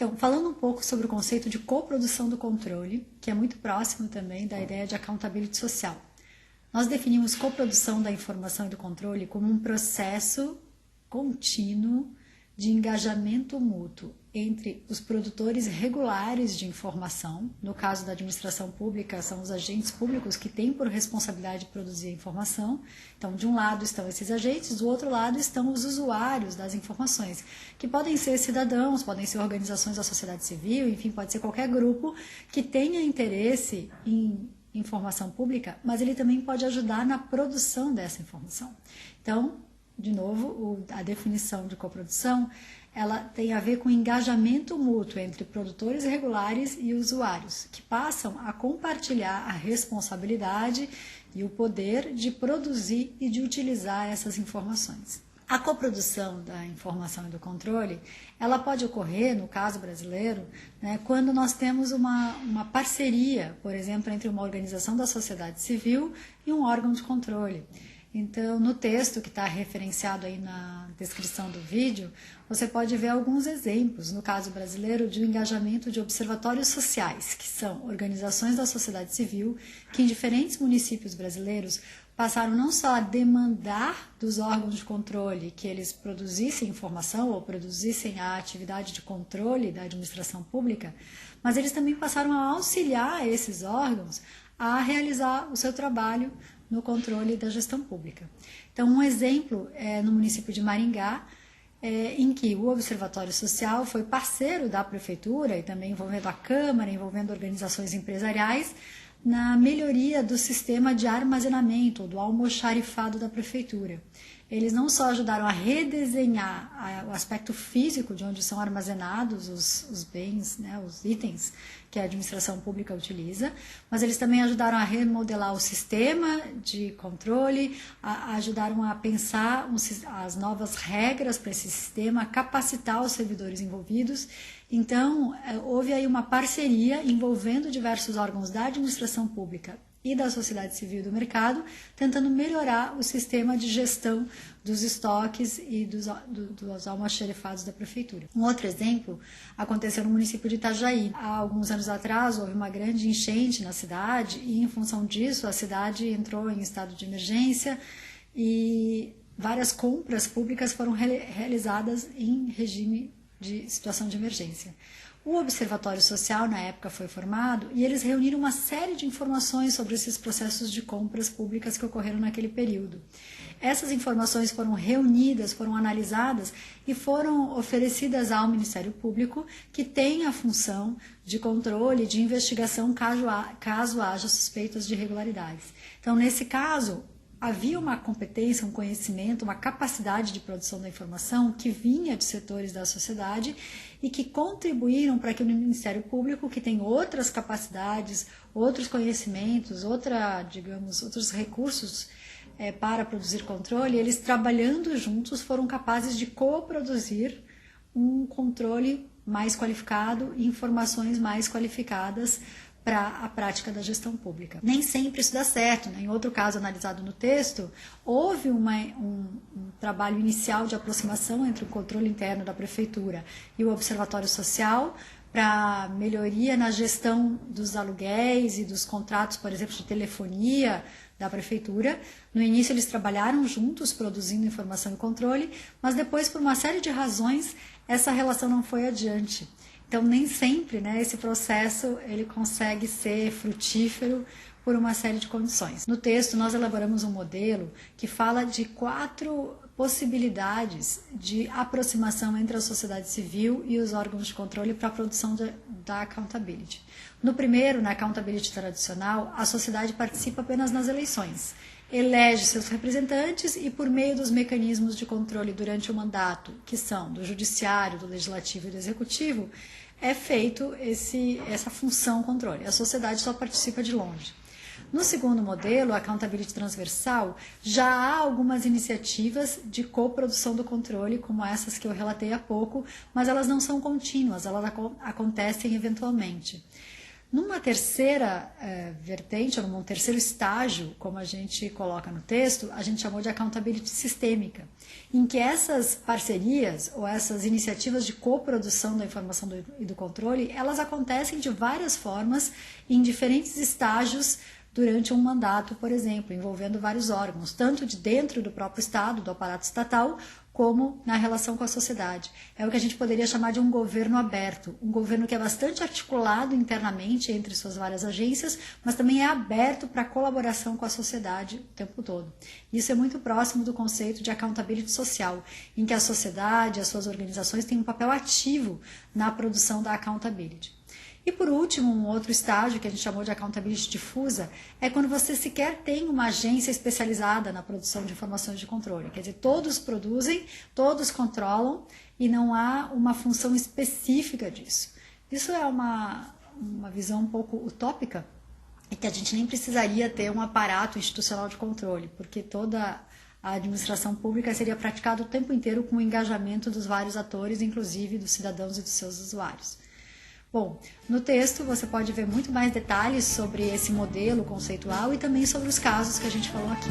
Então, falando um pouco sobre o conceito de coprodução do controle, que é muito próximo também da ideia de accountability social. Nós definimos coprodução da informação e do controle como um processo contínuo de engajamento mútuo entre os produtores regulares de informação, no caso da administração pública, são os agentes públicos que têm por responsabilidade produzir a informação. Então, de um lado estão esses agentes, do outro lado estão os usuários das informações, que podem ser cidadãos, podem ser organizações da sociedade civil, enfim, pode ser qualquer grupo que tenha interesse em informação pública, mas ele também pode ajudar na produção dessa informação. Então, de novo, a definição de coprodução, ela tem a ver com engajamento mútuo entre produtores regulares e usuários, que passam a compartilhar a responsabilidade e o poder de produzir e de utilizar essas informações. A coprodução da informação e do controle, ela pode ocorrer, no caso brasileiro, né, quando nós temos uma parceria, por exemplo, entre uma organização da sociedade civil e um órgão de controle. Então, no texto que está referenciado aí na descrição do vídeo, você pode ver alguns exemplos, no caso brasileiro, de um engajamento de observatórios sociais, que são organizações da sociedade civil, que em diferentes municípios brasileiros passaram não só a demandar dos órgãos de controle que eles produzissem informação ou produzissem a atividade de controle da administração pública, mas eles também passaram a auxiliar esses órgãos a realizar o seu trabalho no controle da gestão pública. Então, um exemplo é no município de Maringá, em que o Observatório Social foi parceiro da Prefeitura e também envolvendo a Câmara, envolvendo organizações empresariais, na melhoria do sistema de armazenamento, do almoxarifado da Prefeitura. Eles não só ajudaram a redesenhar o aspecto físico de onde são armazenados os bens, né, os itens que a administração pública utiliza, mas eles também ajudaram a remodelar o sistema de controle, ajudaram a pensar as novas regras para esse sistema, capacitar os servidores envolvidos. Então, houve aí uma parceria envolvendo diversos órgãos da administração pública e da sociedade civil e do mercado, tentando melhorar o sistema de gestão dos estoques e dos almoxarifados da prefeitura. Um outro exemplo aconteceu no município de Itajaí. Há alguns anos atrás houve uma grande enchente na cidade e, em função disso, a cidade entrou em estado de emergência e várias compras públicas foram realizadas em regime de situação de emergência. O Observatório Social, na época, foi formado e eles reuniram uma série de informações sobre esses processos de compras públicas que ocorreram naquele período. Essas informações foram reunidas, foram analisadas e foram oferecidas ao Ministério Público, que tem a função de controle, de investigação caso haja suspeitas de irregularidades. Então, nesse caso, havia uma competência, um conhecimento, uma capacidade de produção da informação que vinha de setores da sociedade e que contribuíram para que o Ministério Público, que tem outras capacidades, outros conhecimentos, outros recursos para produzir controle, eles trabalhando juntos foram capazes de coproduzir um controle mais qualificado e informações mais qualificadas para a prática da gestão pública. Nem sempre isso dá certo, né? Em outro caso analisado no texto, houve um trabalho inicial de aproximação entre o controle interno da prefeitura e o Observatório Social para melhoria na gestão dos aluguéis e dos contratos, por exemplo, de telefonia da prefeitura. No início eles trabalharam juntos, produzindo informação e controle, mas depois, por uma série de razões, essa relação não foi adiante. Então, nem sempre, né, esse processo ele consegue ser frutífero por uma série de condições. No texto, nós elaboramos um modelo que fala de 4 possibilidades de aproximação entre a sociedade civil e os órgãos de controle para a produção da accountability. No primeiro, na accountability tradicional, a sociedade participa apenas nas eleições, elege seus representantes e, por meio dos mecanismos de controle durante o mandato, que são do judiciário, do legislativo e do executivo, é feito essa função controle. A sociedade só participa de longe. No segundo modelo, a accountability transversal, já há algumas iniciativas de coprodução do controle, como essas que eu relatei há pouco, mas elas não são contínuas, elas acontecem eventualmente. Numa terceira vertente, ou num terceiro estágio, como a gente coloca no texto, a gente chamou de accountability sistêmica, em que essas parcerias ou essas iniciativas de coprodução da informação e do controle, elas acontecem de várias formas em diferentes estágios durante um mandato, por exemplo, envolvendo vários órgãos, tanto de dentro do próprio Estado, do aparato estatal, como na relação com a sociedade. É o que a gente poderia chamar de um governo aberto, um governo que é bastante articulado internamente entre suas várias agências, mas também é aberto para a colaboração com a sociedade o tempo todo. Isso é muito próximo do conceito de accountability social, em que a sociedade, as suas organizações têm um papel ativo na produção da accountability. E por último, um outro estágio que a gente chamou de accountability difusa é quando você sequer tem uma agência especializada na produção de informações de controle. Quer dizer, todos produzem, todos controlam e não há uma função específica disso. Isso é uma visão um pouco utópica e que a gente nem precisaria ter um aparato institucional de controle, porque toda a administração pública seria praticada o tempo inteiro com o engajamento dos vários atores, inclusive dos cidadãos e dos seus usuários. Bom, no texto você pode ver muito mais detalhes sobre esse modelo conceitual e também sobre os casos que a gente falou aqui.